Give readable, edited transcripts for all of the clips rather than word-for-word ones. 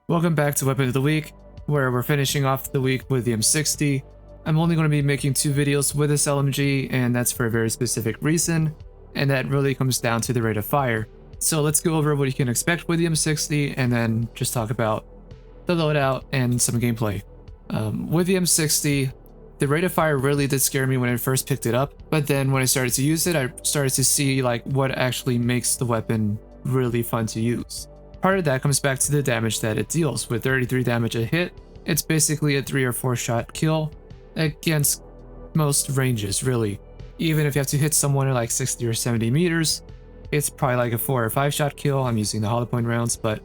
Welcome back to Weapon of the Week, where we're finishing off the week with the M60. I'm only going to be making 2 videos with this LMG, and that's for a very specific reason, and that really comes down to the rate of fire. So let's go over what you can expect with the M60, and then just talk about the loadout and some gameplay. With the M60, the rate of fire really did scare me when I first picked it up, but then when I started to use it, I started to see like what actually makes the weapon really fun to use. Part of that comes back to the damage that it deals. With 33 damage a hit, it's basically a 3 or 4 shot kill against most ranges, really. Even if you have to hit someone at like 60 or 70 meters, it's probably like a 4 or 5 shot kill. I'm using the hollow point rounds, but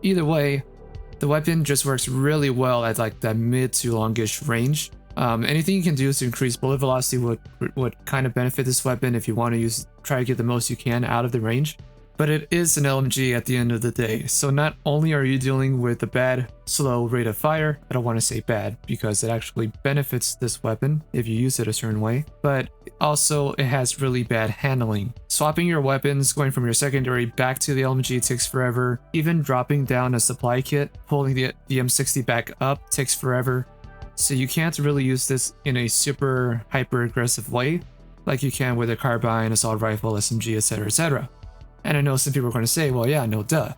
either way, the weapon just works really well at like that mid to longish range. Anything you can do to increase bullet velocity would kind of benefit this weapon if you want to try to get the most you can out of the range. But it is an LMG at the end of the day, so not only are you dealing with the bad, slow rate of fire, I don't want to say bad because it actually benefits this weapon if you use it a certain way, but also it has really bad handling. Swapping your weapons, going from your secondary back to the LMG takes forever. Even dropping down a supply kit, pulling the M60 back up takes forever. So you can't really use this in a super hyper aggressive way like you can with a carbine, assault rifle, SMG, etc, etc. And I know some people are going to say, well, yeah, no duh.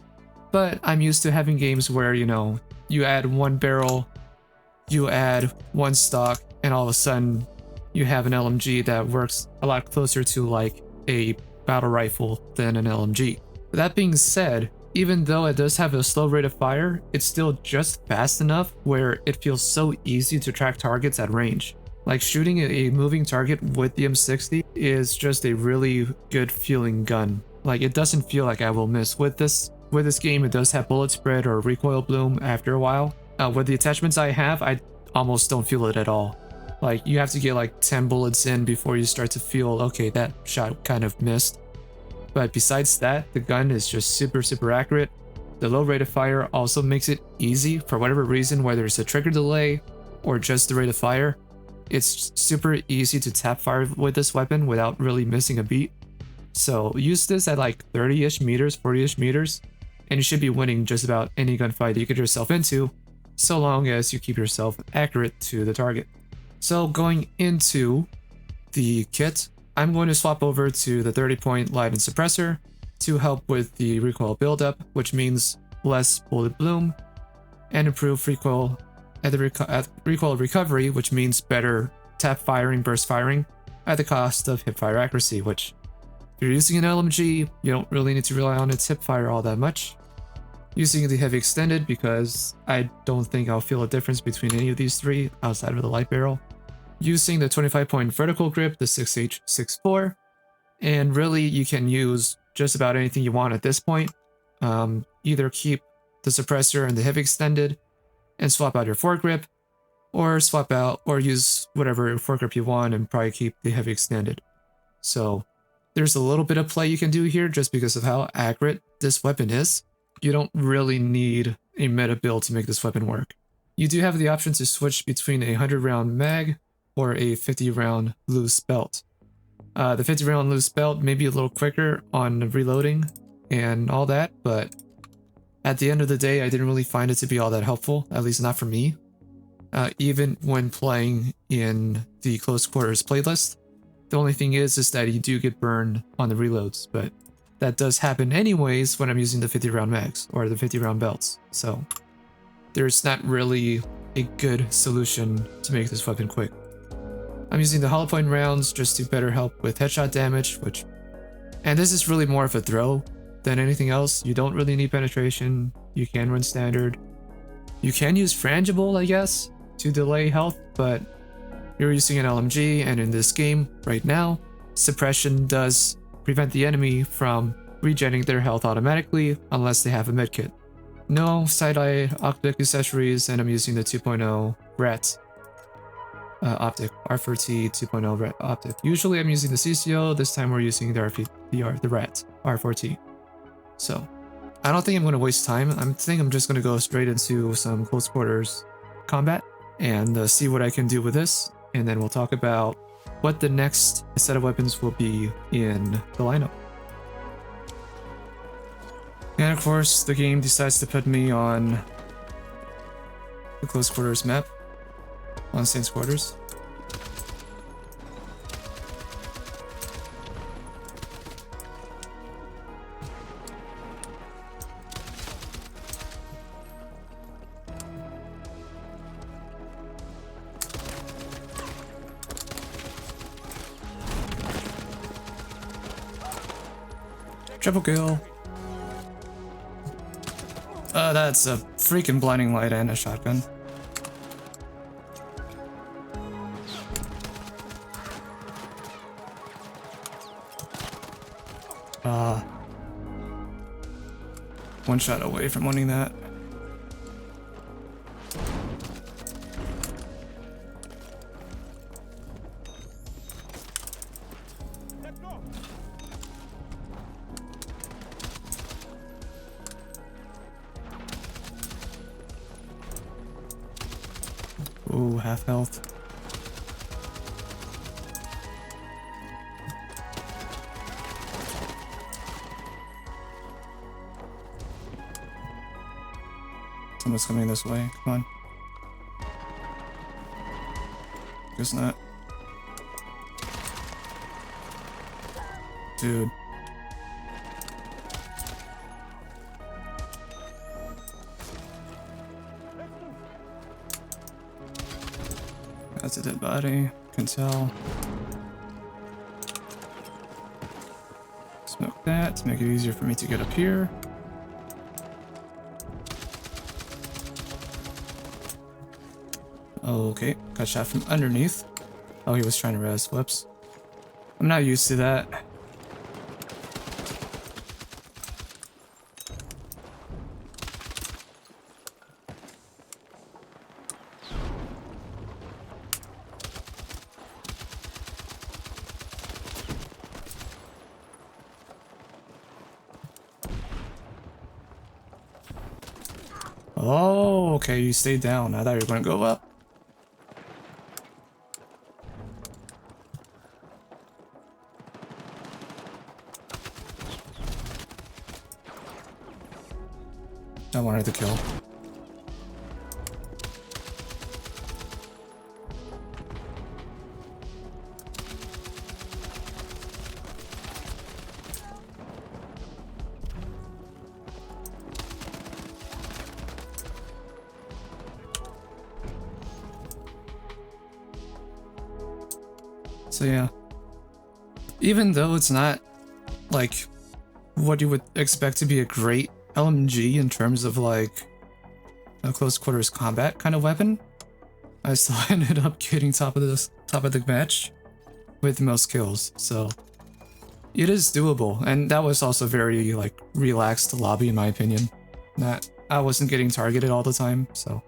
But I'm used to having games where, you know, you add 1 barrel, you add 1 stock, and all of a sudden you have an LMG that works a lot closer to like a battle rifle than an LMG. That being said, even though it does have a slow rate of fire, it's still just fast enough where it feels so easy to track targets at range. Like shooting a moving target with the M60 is just a really good feeling gun. Like it doesn't feel like I will miss. With this game, it does have bullet spread or recoil bloom after a while. With the attachments I have, I almost don't feel it at all. Like you have to get like 10 bullets in before you start to feel, okay, that shot kind of missed. But besides that, the gun is just super accurate. The low rate of fire also makes it easy for whatever reason, whether it's a trigger delay or just the rate of fire. It's super easy to tap fire with this weapon without really missing a beat. So use this at like 30-ish meters, 40-ish meters, and you should be winning just about any gunfight that you get yourself into, so long as you keep yourself accurate to the target. So going into the kit, I'm going to swap over to the 30-point light and suppressor to help with the recoil buildup, which means less bullet bloom, and improve recoil at the recoil recovery, which means better tap firing, burst firing, at the cost of hip fire accuracy, which if you're using an LMG, you don't really need to rely on its hip fire all that much. Using the heavy extended because I don't think I'll feel a difference between any of these 3 outside of the light barrel. Using the 25-point vertical grip, the 6H64, and really you can use just about anything you want at this point. Either keep the suppressor and the heavy extended and swap out your foregrip, or swap out or use whatever foregrip you want and probably keep the heavy extended. So there's a little bit of play you can do here just because of how accurate this weapon is. You don't really need a meta build to make this weapon work. You do have the option to switch between a 100-round mag or a 50-round loose belt. The 50-round loose belt may be a little quicker on reloading and all that, but at the end of the day, I didn't really find it to be all that helpful, at least not for me. Even when playing in the close quarters playlist. The only thing is that you do get burned on the reloads, but that does happen anyways when I'm using the 50-round mags or the 50-round belts. So there's not really a good solution to make this weapon quick. I'm using the hollow point rounds just to better help with headshot damage, and this is really more of a throw than anything else. You don't really need penetration. You can run standard. You can use frangible, I guess, to delay health, but you're using an LMG, and in this game, right now, suppression does prevent the enemy from regenerating their health automatically unless they have a medkit. No side-eye optic accessories, and I'm using the 2.0 RAT optic, R4T 2.0 RAT optic. Usually I'm using the CCO, this time we're using the RAT, R4T. So, I don't think I'm going to waste time. I think I'm just going to go straight into some close quarters combat and see what I can do with this. And then we'll talk about what the next set of weapons will be in the lineup. And of course, the game decides to put me on the close quarters map on Saints quarters. Triple kill. That's a freaking blinding light and a shotgun. One shot away from winning that. Ooh, half health. Someone's coming this way. Come on. Guess not. Dude. That's a dead body. Can tell. Smoke that to make it easier for me to get up here. Okay, got shot from underneath. Oh, he was trying to res. Whoops. I'm not used to that. Oh, okay, you stayed down. I thought you were going to go up. I wanted to kill. So yeah, even though it's not like what you would expect to be a great LMG in terms of like a close quarters combat kind of weapon, I still ended up getting top of the match with most kills. So it is doable, and that was also very like relaxed lobby in my opinion. That I wasn't getting targeted all the time, so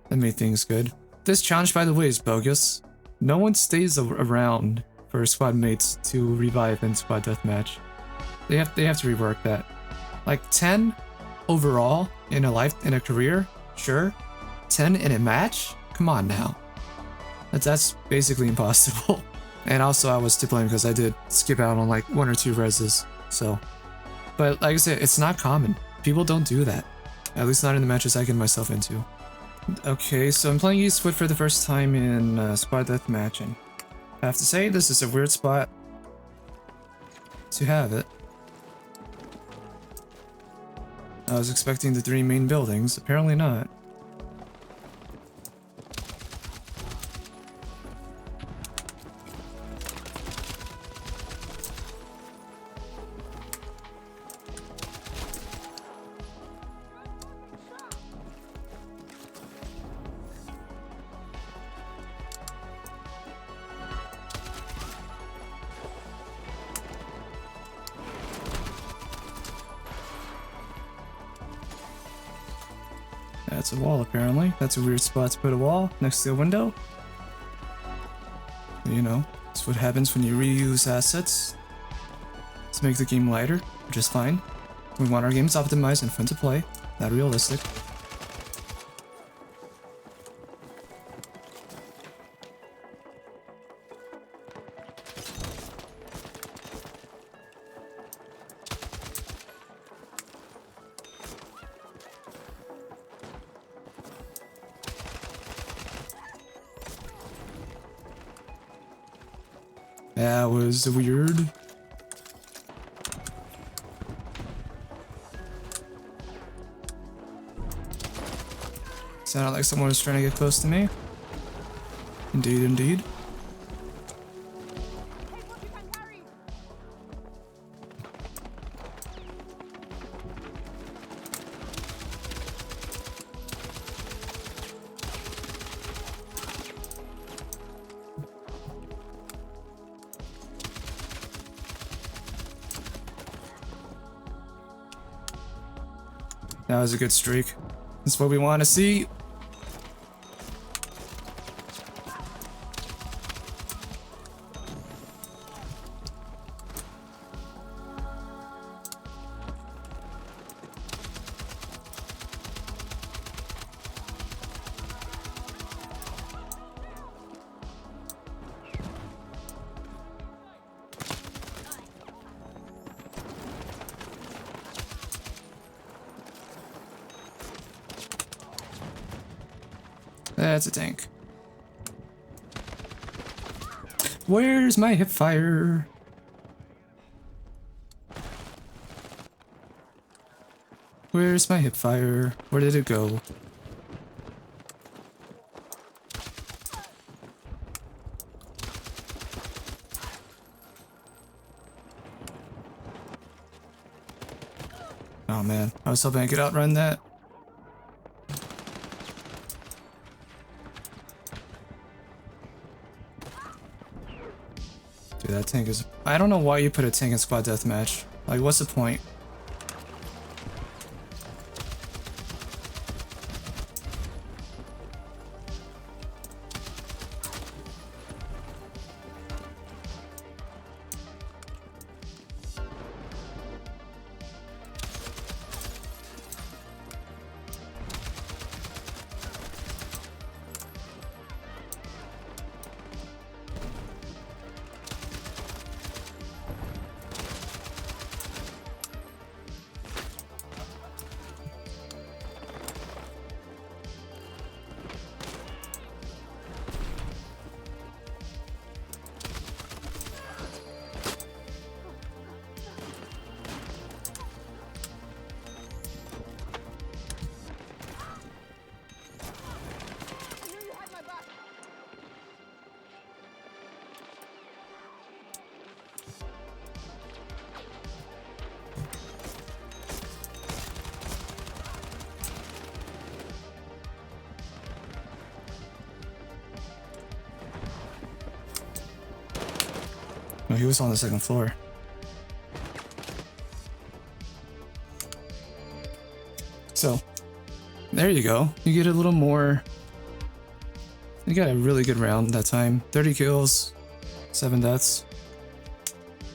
that made things good. This challenge, by the way, is bogus. No one stays around for squad mates to revive in squad deathmatch. They have to rework that. Like 10 overall in a career, sure. 10 in a match? Come on now. That's basically impossible. And also I was to blame because I did skip out on like 1 or 2 reses. So, but like I said, it's not common. People don't do that. At least not in the matches I get myself into. Okay, so I'm playing Eastwood for the first time in squad deathmatch, and I have to say this is a weird spot to have it. I was expecting the 3 main buildings, apparently not. That's a wall, apparently. That's a weird spot to put a wall next to a window. You know, that's what happens when you reuse assets to make the game lighter, which is fine. We want our games optimized and fun to play, not realistic. That was weird. Sounded like someone was trying to get close to me. Indeed, indeed. That was a good streak. That's what we want to see. That's a tank. Where's my hip fire? Where's my hip fire? Where did it go? Oh man, I was hoping I could outrun that. Dude, that tank is... I don't know why you put a tank in squad deathmatch. Like, what's the point? No, he was on the second floor. So, there you go. You get a little more. You got a really good round that time. 30 kills, 7 deaths.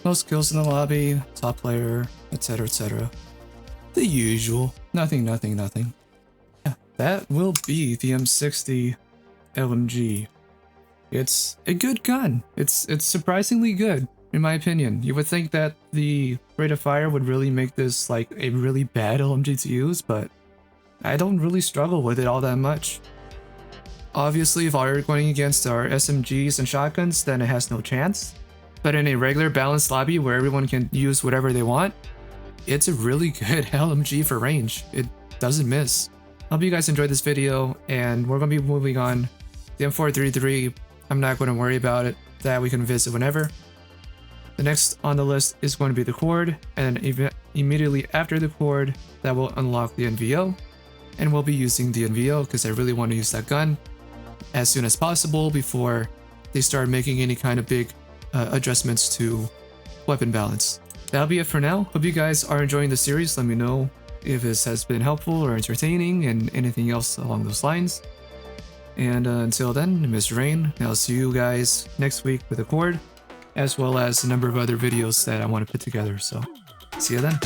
Most kills in the lobby, top player, etc, etc. The usual. Nothing. Yeah, that will be the M60 LMG. It's a good gun. It's surprisingly good, in my opinion. You would think that the rate of fire would really make this like a really bad LMG to use, but I don't really struggle with it all that much. Obviously, if you're going against our SMGs and shotguns, then it has no chance. But in a regular balanced lobby where everyone can use whatever they want, it's a really good LMG for range. It doesn't miss. Hope you guys enjoyed this video, and we're going to be moving on. The M433, I'm not going to worry about it, that we can visit whenever. The next on the list is going to be the Cord, and immediately after the Cord, that will unlock the NVO. And we'll be using the NVO because I really want to use that gun as soon as possible before they start making any kind of big adjustments to weapon balance. That'll be it for now. Hope you guys are enjoying the series. Let me know if this has been helpful or entertaining and anything else along those lines. And until then, Mr. Rain, I'll see you guys next week with a Cord, as well as a number of other videos that I want to put together. So, see you then.